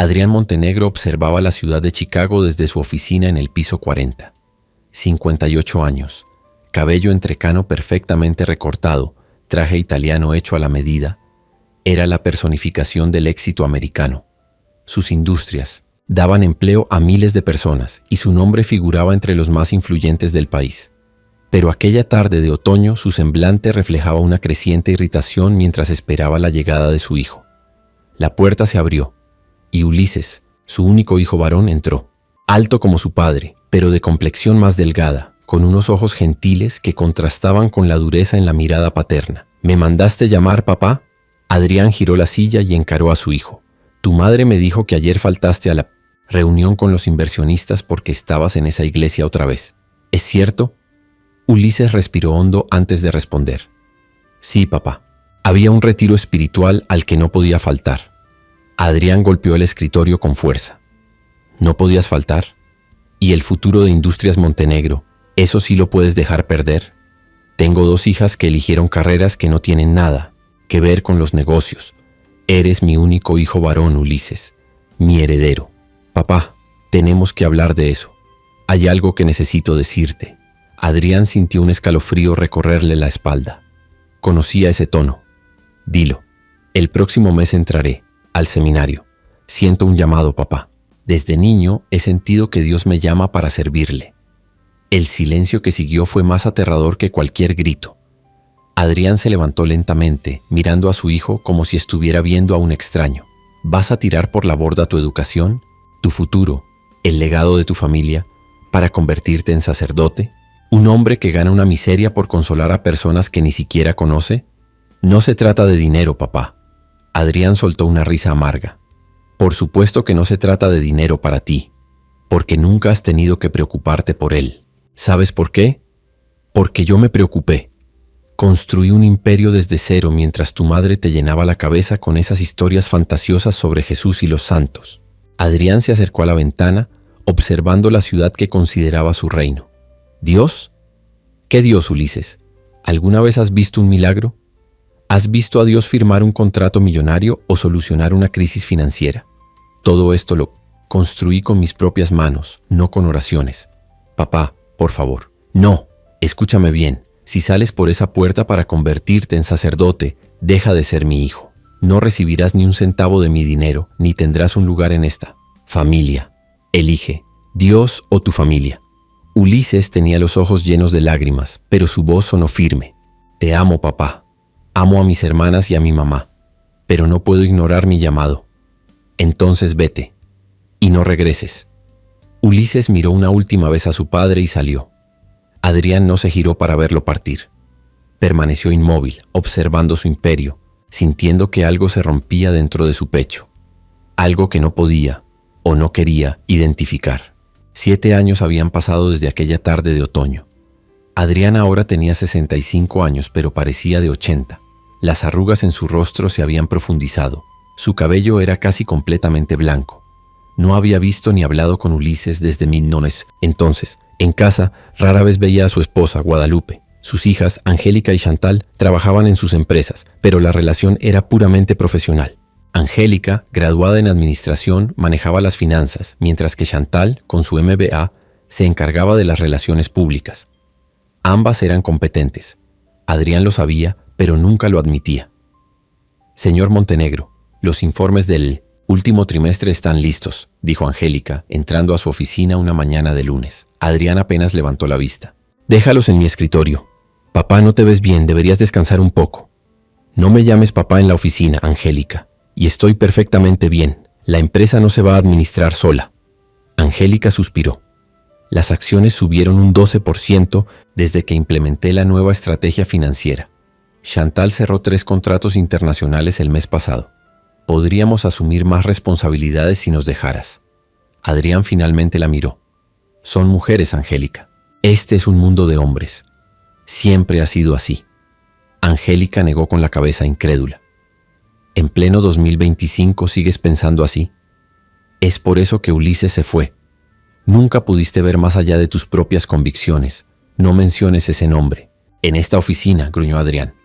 Adrián Montenegro observaba la ciudad de Chicago desde su oficina en el piso 40. 58 años, cabello entrecano perfectamente recortado, traje italiano hecho a la medida. Era la personificación del éxito americano. Sus industrias daban empleo a miles de personas y su nombre figuraba entre los más influyentes del país. Pero aquella tarde de otoño su semblante reflejaba una creciente irritación mientras esperaba la llegada de su hijo. La puerta se abrió y Ulises, su único hijo varón, entró. Alto como su padre, pero de complexión más delgada, con unos ojos gentiles que contrastaban con la dureza en la mirada paterna. ¿Me mandaste llamar, papá? Adrián giró la silla y encaró a su hijo. Tu madre me dijo que ayer faltaste a la reunión con los inversionistas porque estabas en esa iglesia otra vez. ¿Es cierto? Ulises respiró hondo antes de responder. Sí, papá. Había un retiro espiritual al que no podía faltar. Adrián golpeó el escritorio con fuerza. ¿No podías faltar? ¿Y el futuro de Industrias Montenegro? ¿Eso sí lo puedes dejar perder? Tengo 2 hijas que eligieron carreras que no tienen nada que ver con los negocios. Eres mi único hijo varón, Ulises, mi heredero. Papá, tenemos que hablar de eso. Hay algo que necesito decirte. Adrián sintió un escalofrío recorrerle la espalda. Conocía ese tono. Dilo. El próximo mes entraré al seminario. Siento un llamado, papá. Desde niño he sentido que Dios me llama para servirle. El silencio que siguió fue más aterrador que cualquier grito. Adrián se levantó lentamente, mirando a su hijo como si estuviera viendo a un extraño. ¿Vas a tirar por la borda tu educación, tu futuro, el legado de tu familia, para convertirte en sacerdote? ¿Un hombre que gana una miseria por consolar a personas que ni siquiera conoce? No se trata de dinero, papá. Adrián soltó una risa amarga. Por supuesto que no se trata de dinero para ti, porque nunca has tenido que preocuparte por él. ¿Sabes por qué? Porque yo me preocupé. Construí un imperio desde cero mientras tu madre te llenaba la cabeza con esas historias fantasiosas sobre Jesús y los santos. Adrián se acercó a la ventana, observando la ciudad que consideraba su reino. ¿Dios? ¿Qué Dios, Ulises? ¿Alguna vez has visto un milagro? ¿Has visto a Dios firmar un contrato millonario o solucionar una crisis financiera? Todo esto lo construí con mis propias manos, no con oraciones. Papá, por favor. No, escúchame bien. Si sales por esa puerta para convertirte en sacerdote, deja de ser mi hijo. No recibirás ni un centavo de mi dinero, ni tendrás un lugar en esta familia. Elige, Dios o tu familia. Ulises tenía los ojos llenos de lágrimas, pero su voz sonó firme. Te amo, papá. Amo a mis hermanas y a mi mamá, pero no puedo ignorar mi llamado. Entonces vete, y no regreses. Ulises miró una última vez a su padre y salió. Adrián no se giró para verlo partir. Permaneció inmóvil, observando su imperio, sintiendo que algo se rompía dentro de su pecho. Algo que no podía, o no quería, identificar. 7 años habían pasado desde aquella tarde de otoño. Adrián ahora tenía 65 años, pero parecía de 80. Las arrugas en su rostro se habían profundizado. Su cabello era casi completamente blanco. No había visto ni hablado con Ulises desde 1900. Entonces, en casa, rara vez veía a su esposa, Guadalupe. Sus hijas, Angélica y Chantal, trabajaban en sus empresas, pero la relación era puramente profesional. Angélica, graduada en administración, manejaba las finanzas, mientras que Chantal, con su MBA, se encargaba de las relaciones públicas. Ambas eran competentes. Adrián lo sabía, pero nunca lo admitía. Señor Montenegro, los informes del último trimestre están listos, dijo Angélica, entrando a su oficina una mañana de lunes. Adrián apenas levantó la vista. Déjalos en mi escritorio. Papá, no te ves bien, deberías descansar un poco. No me llames papá en la oficina, Angélica. Y estoy perfectamente bien. La empresa no se va a administrar sola. Angélica suspiró. Las acciones subieron un 12% desde que implementé la nueva estrategia financiera. Chantal cerró 3 contratos internacionales el mes pasado. Podríamos asumir más responsabilidades si nos dejaras. Adrián finalmente la miró. Son mujeres, Angélica. Este es un mundo de hombres. Siempre ha sido así. Angélica negó con la cabeza incrédula. ¿En pleno 2025 sigues pensando así? Es por eso que Ulises se fue. Nunca pudiste ver más allá de tus propias convicciones. No menciones ese nombre. En esta oficina, gruñó Adrián.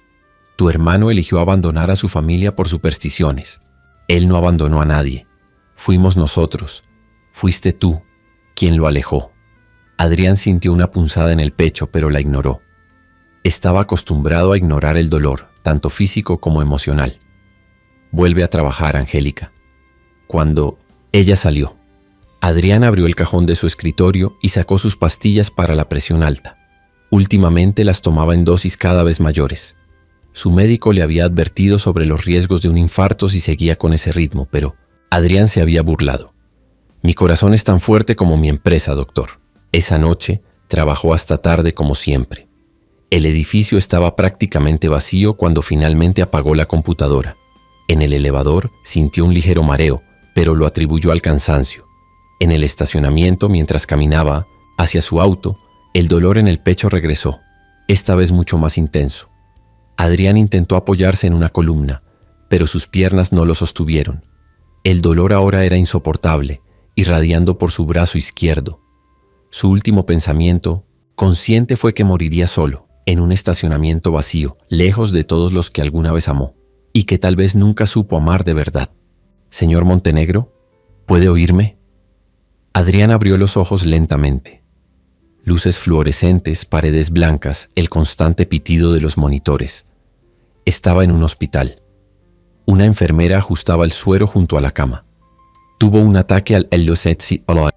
Tu hermano eligió abandonar a su familia por supersticiones. Él no abandonó a nadie. Fuimos nosotros. Fuiste tú quien lo alejó. Adrián sintió una punzada en el pecho, pero la ignoró. Estaba acostumbrado a ignorar el dolor, tanto físico como emocional. Vuelve a trabajar, Angélica. Cuando ella salió, Adrián abrió el cajón de su escritorio y sacó sus pastillas para la presión alta. Últimamente las tomaba en dosis cada vez mayores. Su médico le había advertido sobre los riesgos de un infarto si seguía con ese ritmo, pero Adrián se había burlado. Mi corazón es tan fuerte como mi empresa, doctor. Esa noche trabajó hasta tarde como siempre. El edificio estaba prácticamente vacío cuando finalmente apagó la computadora. En el elevador sintió un ligero mareo, pero lo atribuyó al cansancio. En el estacionamiento, mientras caminaba hacia su auto, el dolor en el pecho regresó, esta vez mucho más intenso. Adrián intentó apoyarse en una columna, pero sus piernas no lo sostuvieron. El dolor ahora era insoportable, irradiando por su brazo izquierdo. Su último pensamiento, consciente, fue que moriría solo, en un estacionamiento vacío, lejos de todos los que alguna vez amó, y que tal vez nunca supo amar de verdad. «Señor Montenegro, ¿puede oírme?» Adrián abrió los ojos lentamente. Luces fluorescentes, paredes blancas, el constante pitido de los monitores. Estaba en un hospital. Una enfermera ajustaba el suero junto a la cama. Tuvo un ataque al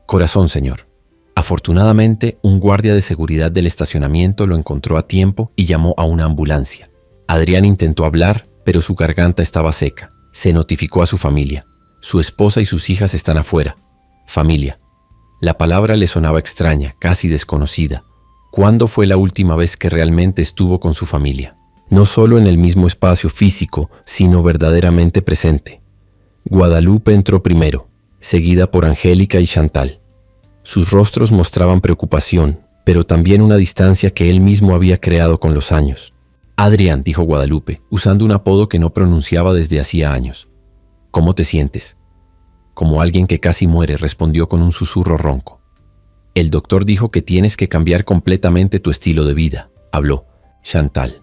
corazón, señor. Afortunadamente, un guardia de seguridad del estacionamiento lo encontró a tiempo y llamó a una ambulancia. Adrián intentó hablar, pero su garganta estaba seca. Se notificó a su familia. Su esposa y sus hijas están afuera. Familia. La palabra le sonaba extraña, casi desconocida. ¿Cuándo fue la última vez que realmente estuvo con su familia? No solo en el mismo espacio físico, sino verdaderamente presente. Guadalupe entró primero, seguida por Angélica y Chantal. Sus rostros mostraban preocupación, pero también una distancia que él mismo había creado con los años. «Adrián», dijo Guadalupe, usando un apodo que no pronunciaba desde hacía años. «¿Cómo te sientes?» «Como alguien que casi muere», respondió con un susurro ronco. «El doctor dijo que tienes que cambiar completamente tu estilo de vida», habló Chantal.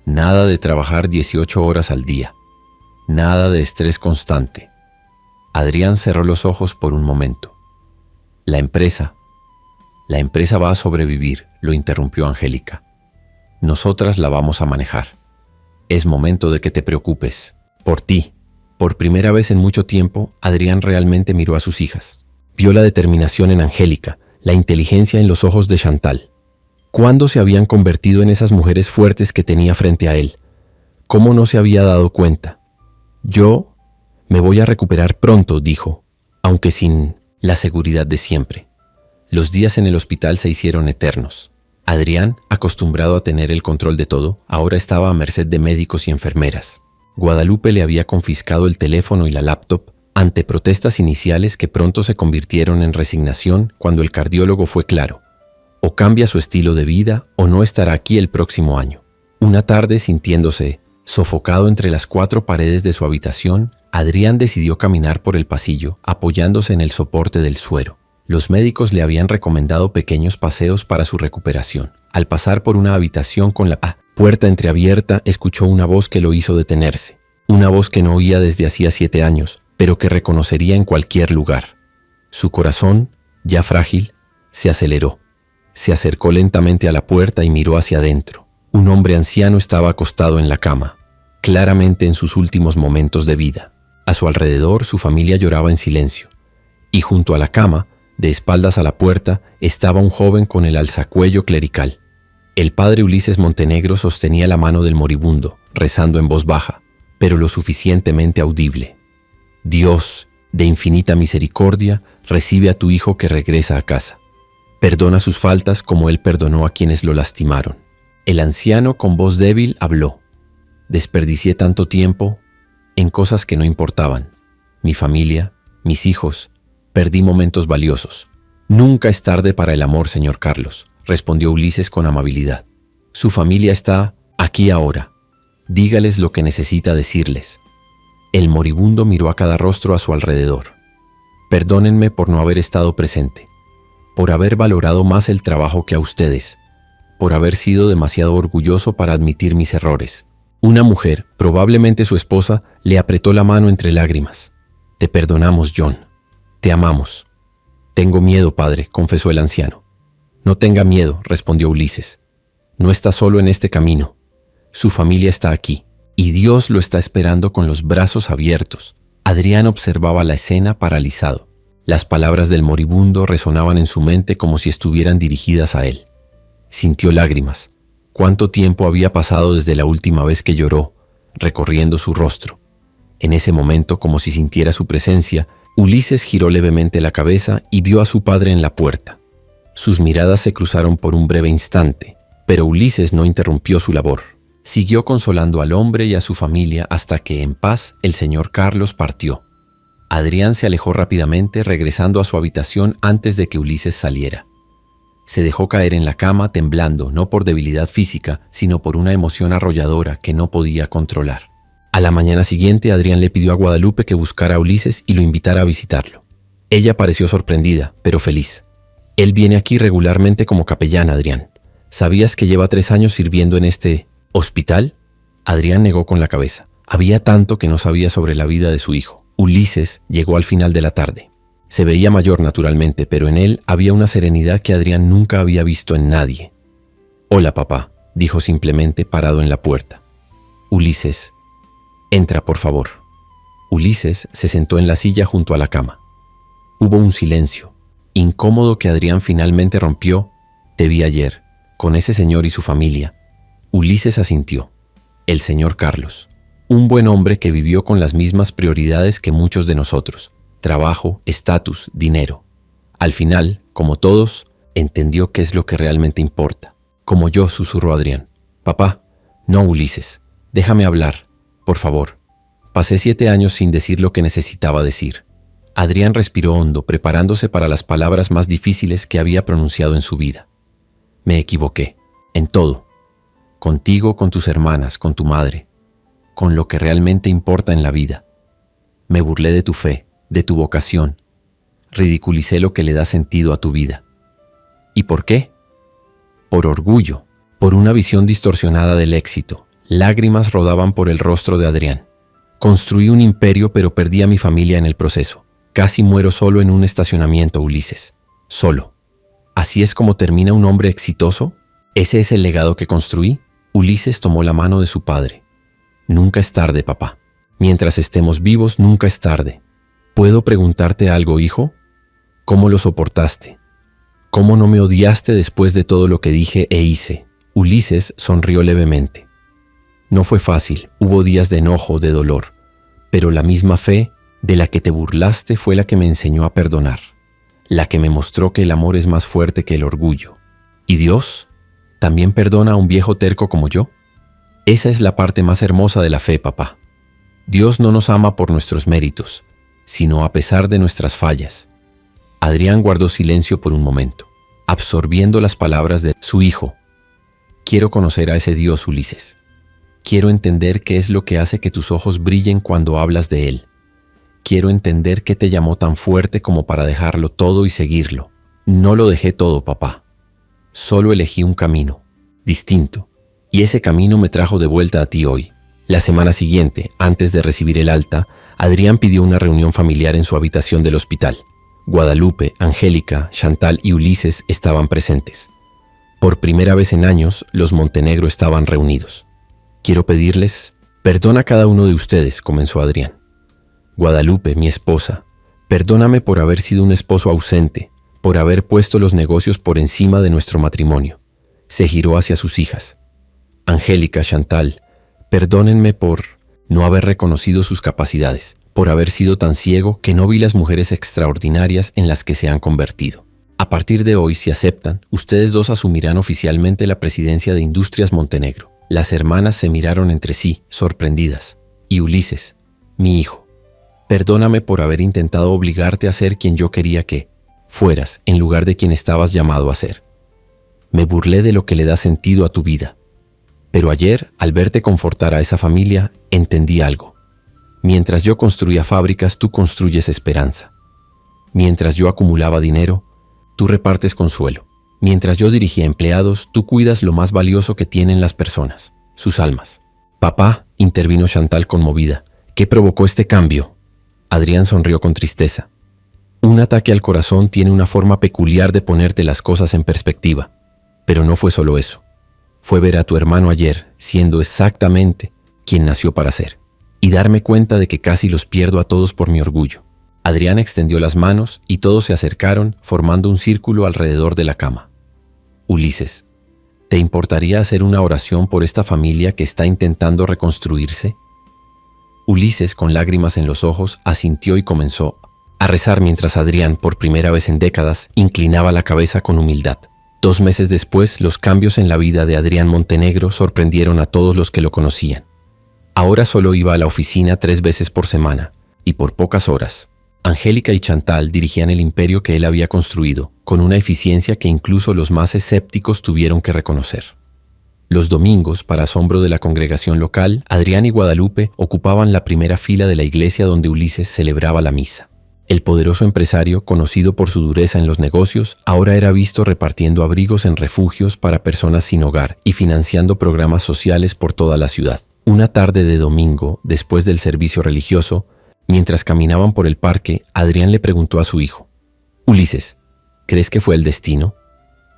«Nada de trabajar 18 horas al día. Nada de estrés constante». Adrián cerró los ojos por un momento. La empresa va a sobrevivir», lo interrumpió Angélica. «Nosotras la vamos a manejar. Es momento de que te preocupes. Por ti». Por primera vez en mucho tiempo, Adrián realmente miró a sus hijas. Vio la determinación en Angélica, la inteligencia en los ojos de Chantal. ¿Cuándo se habían convertido en esas mujeres fuertes que tenía frente a él? ¿Cómo no se había dado cuenta? «Yo me voy a recuperar pronto», dijo, aunque sin la seguridad de siempre. Los días en el hospital se hicieron eternos. Adrián, acostumbrado a tener el control de todo, ahora estaba a merced de médicos y enfermeras. Guadalupe le había confiscado el teléfono y la laptop ante protestas iniciales que pronto se convirtieron en resignación cuando el cardiólogo fue claro. O cambia su estilo de vida o no estará aquí el próximo año. Una tarde, sintiéndose sofocado entre las 4 paredes de su habitación, Adrián decidió caminar por el pasillo, apoyándose en el soporte del suero. Los médicos le habían recomendado pequeños paseos para su recuperación. Al pasar por una habitación con la puerta entreabierta, escuchó una voz que lo hizo detenerse. Una voz que no oía desde hacía 7 años, pero que reconocería en cualquier lugar. Su corazón, ya frágil, se aceleró. Se acercó lentamente a la puerta y miró hacia adentro. Un hombre anciano estaba acostado en la cama, claramente en sus últimos momentos de vida. A su alrededor, su familia lloraba en silencio. Y junto a la cama, de espaldas a la puerta, estaba un joven con el alzacuello clerical. El padre Ulises Montenegro sostenía la mano del moribundo, rezando en voz baja, pero lo suficientemente audible. «Dios, de infinita misericordia, recibe a tu hijo que regresa a casa. Perdona sus faltas como él perdonó a quienes lo lastimaron». El anciano con voz débil habló. «Desperdicié tanto tiempo en cosas que no importaban. Mi familia, mis hijos, perdí momentos valiosos. Nunca es tarde para el amor, señor Carlos», respondió Ulises con amabilidad. «Su familia está aquí ahora. Dígales lo que necesita decirles». El moribundo miró a cada rostro a su alrededor. «Perdónenme por no haber estado presente, por haber valorado más el trabajo que a ustedes, por haber sido demasiado orgulloso para admitir mis errores». Una mujer, probablemente su esposa, le apretó la mano entre lágrimas. Te perdonamos, John. Te amamos. Tengo miedo, padre, confesó el anciano. No tenga miedo, respondió Ulises. No está solo en este camino. Su familia está aquí, y Dios lo está esperando con los brazos abiertos. Adrián observaba la escena paralizado. Las palabras del moribundo resonaban en su mente como si estuvieran dirigidas a él. Sintió lágrimas. ¿Cuánto tiempo había pasado desde la última vez que lloró, recorriendo su rostro? En ese momento, como si sintiera su presencia, Ulises giró levemente la cabeza y vio a su padre en la puerta. Sus miradas se cruzaron por un breve instante, pero Ulises no interrumpió su labor. Siguió consolando al hombre y a su familia hasta que, en paz, el señor Carlos partió. Adrián se alejó rápidamente, regresando a su habitación antes de que Ulises saliera. Se dejó caer en la cama temblando, no por debilidad física, sino por una emoción arrolladora que no podía controlar. A la mañana siguiente, Adrián le pidió a Guadalupe que buscara a Ulises y lo invitara a visitarlo. Ella pareció sorprendida, pero feliz. Él viene aquí regularmente como capellán, Adrián. ¿Sabías que lleva 3 años sirviendo en este hospital? Adrián negó con la cabeza. Había tanto que no sabía sobre la vida de su hijo. Ulises llegó al final de la tarde. Se veía mayor naturalmente, pero en él había una serenidad que Adrián nunca había visto en nadie. «Hola, papá», dijo simplemente parado en la puerta. «Ulises, entra, por favor». Ulises se sentó en la silla junto a la cama. Hubo un silencio, incómodo, que Adrián finalmente rompió. «Te vi ayer, con ese señor y su familia». Ulises asintió. El señor Carlos, un buen hombre que vivió con las mismas prioridades que muchos de nosotros: trabajo, estatus, dinero. Al final, como todos, entendió qué es lo que realmente importa. «Como yo», susurró Adrián. «Papá, no, Ulises, déjame hablar, por favor». Pasé 7 años sin decir lo que necesitaba decir. Adrián respiró hondo, preparándose para las palabras más difíciles que había pronunciado en su vida. «Me equivoqué, en todo. Contigo, con tus hermanas, con tu madre, con lo que realmente importa en la vida. Me burlé de tu fe, de tu vocación. Ridiculicé lo que le da sentido a tu vida. ¿Y por qué? Por orgullo, por una visión distorsionada del éxito». Lágrimas rodaban por el rostro de Adrián. «Construí un imperio, pero perdí a mi familia en el proceso. Casi muero solo en un estacionamiento, Ulises. Solo. ¿Así es como termina un hombre exitoso? ¿Ese es el legado que construí?» Ulises tomó la mano de su padre. «Nunca es tarde, papá. Mientras estemos vivos, nunca es tarde. ¿Puedo preguntarte algo, hijo? ¿Cómo lo soportaste? ¿Cómo no me odiaste después de todo lo que dije e hice?» Ulises sonrió levemente. «No fue fácil, hubo días de enojo, de dolor, pero la misma fe de la que te burlaste fue la que me enseñó a perdonar, la que me mostró que el amor es más fuerte que el orgullo. ¿Y Dios también perdona a un viejo terco como yo? Esa es la parte más hermosa de la fe, papá. Dios no nos ama por nuestros méritos, sino a pesar de nuestras fallas». Adrián guardó silencio por un momento, absorbiendo las palabras de su hijo. «Quiero conocer a ese Dios, Ulises. Quiero entender qué es lo que hace que tus ojos brillen cuando hablas de Él. Quiero entender qué te llamó tan fuerte como para dejarlo todo y seguirlo». «No lo dejé todo, papá. Solo elegí un camino, distinto, y ese camino me trajo de vuelta a ti hoy». La semana siguiente, antes de recibir el alta, Adrián pidió una reunión familiar en su habitación del hospital. Guadalupe, Angélica, Chantal y Ulises estaban presentes. Por primera vez en años, los Montenegro estaban reunidos. «Quiero pedirles perdón a cada uno de ustedes», comenzó Adrián. «Guadalupe, mi esposa, perdóname por haber sido un esposo ausente, por haber puesto los negocios por encima de nuestro matrimonio». Se giró hacia sus hijas. «Angélica, Chantal, perdónenme por no haber reconocido sus capacidades, por haber sido tan ciego que no vi las mujeres extraordinarias en las que se han convertido. A partir de hoy, si aceptan, ustedes dos asumirán oficialmente la presidencia de Industrias Montenegro». Las hermanas se miraron entre sí, sorprendidas. «Y Ulises, mi hijo, perdóname por haber intentado obligarte a ser quien yo quería que fueras, en lugar de quien estabas llamado a ser. Me burlé de lo que le da sentido a tu vida. Pero ayer, al verte confortar a esa familia, entendí algo. Mientras yo construía fábricas, tú construyes esperanza. Mientras yo acumulaba dinero, tú repartes consuelo. Mientras yo dirigía empleados, tú cuidas lo más valioso que tienen las personas, sus almas». «Papá», intervino Chantal conmovida, «¿qué provocó este cambio?» Adrián sonrió con tristeza. Un ataque al corazón tiene una forma peculiar de ponerte las cosas en perspectiva. Pero no fue solo eso. Fue ver a tu hermano ayer siendo exactamente quien nació para ser. Y darme cuenta de que casi los pierdo a todos por mi orgullo. Adrián extendió las manos y todos se acercaron formando un círculo alrededor de la cama. Ulises, ¿te importaría hacer una oración por esta familia que está intentando reconstruirse? Ulises, con lágrimas en los ojos, asintió y comenzó a rezar mientras Adrián, por primera vez en décadas, inclinaba la cabeza con humildad. 2 meses después, los cambios en la vida de Adrián Montenegro sorprendieron a todos los que lo conocían. Ahora solo iba a la oficina 3 veces por semana, y por pocas horas. Angélica y Chantal dirigían el imperio que él había construido, con una eficiencia que incluso los más escépticos tuvieron que reconocer. Los domingos, para asombro de la congregación local, Adrián y Guadalupe ocupaban la primera fila de la iglesia donde Ulises celebraba la misa. El poderoso empresario, conocido por su dureza en los negocios, ahora era visto repartiendo abrigos en refugios para personas sin hogar y financiando programas sociales por toda la ciudad. Una tarde de domingo, después del servicio religioso, mientras caminaban por el parque, Adrián le preguntó a su hijo: «Ulises, ¿crees que fue el destino?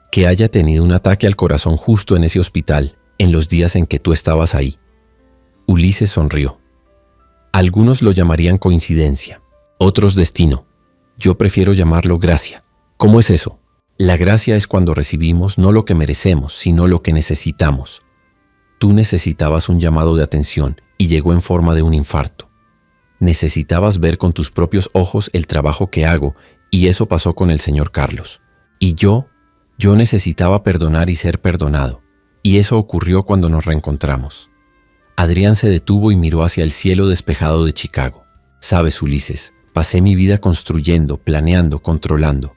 Que haya tenido un ataque al corazón justo en ese hospital, en los días en que tú estabas ahí». Ulises sonrió. Algunos lo llamarían coincidencia, otros destino. Yo prefiero llamarlo gracia. ¿Cómo es eso? La gracia es cuando recibimos no lo que merecemos, sino lo que necesitamos. Tú necesitabas un llamado de atención y llegó en forma de un infarto. Necesitabas ver con tus propios ojos el trabajo que hago, y eso pasó con el señor Carlos. Y yo necesitaba perdonar y ser perdonado, y eso ocurrió cuando nos reencontramos. Adrián se detuvo y miró hacia el cielo despejado de Chicago. Sabes, Ulises, pasé mi vida construyendo, planeando, controlando.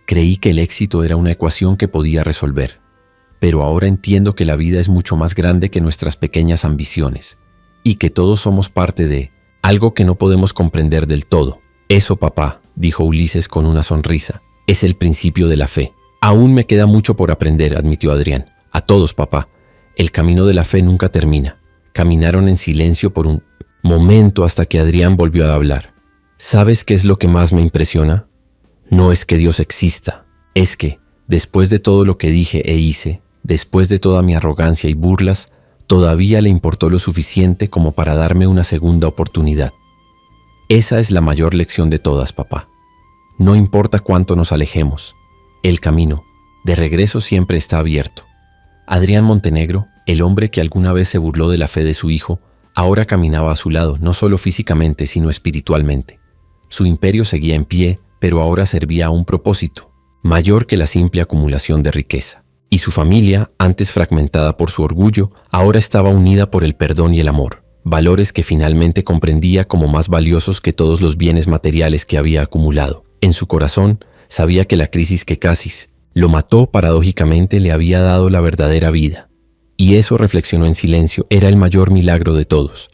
Creí que el éxito era una ecuación que podía resolver. Pero ahora entiendo que la vida es mucho más grande que nuestras pequeñas ambiciones, y que todos somos parte de algo que no podemos comprender del todo. Eso, papá, dijo Ulises con una sonrisa, es el principio de la fe. Aún me queda mucho por aprender, admitió Adrián. A todos, papá. El camino de la fe nunca termina. Caminaron en silencio por un momento hasta que Adrián volvió a hablar. ¿Sabes qué es lo que más me impresiona? No es que Dios exista. Es que, después de todo lo que dije e hice, después de toda mi arrogancia y burlas, todavía le importó lo suficiente como para darme una segunda oportunidad. Esa es la mayor lección de todas, papá. No importa cuánto nos alejemos, el camino de regreso siempre está abierto. Adrián Montenegro, el hombre que alguna vez se burló de la fe de su hijo, ahora caminaba a su lado, no solo físicamente, sino espiritualmente. Su imperio seguía en pie, pero ahora servía a un propósito, mayor que la simple acumulación de riqueza. Y su familia, antes fragmentada por su orgullo, ahora estaba unida por el perdón y el amor, valores que finalmente comprendía como más valiosos que todos los bienes materiales que había acumulado. En su corazón, sabía que la crisis que casi lo mató paradójicamente le había dado la verdadera vida. Y eso, reflexionó en silencio, era el mayor milagro de todos,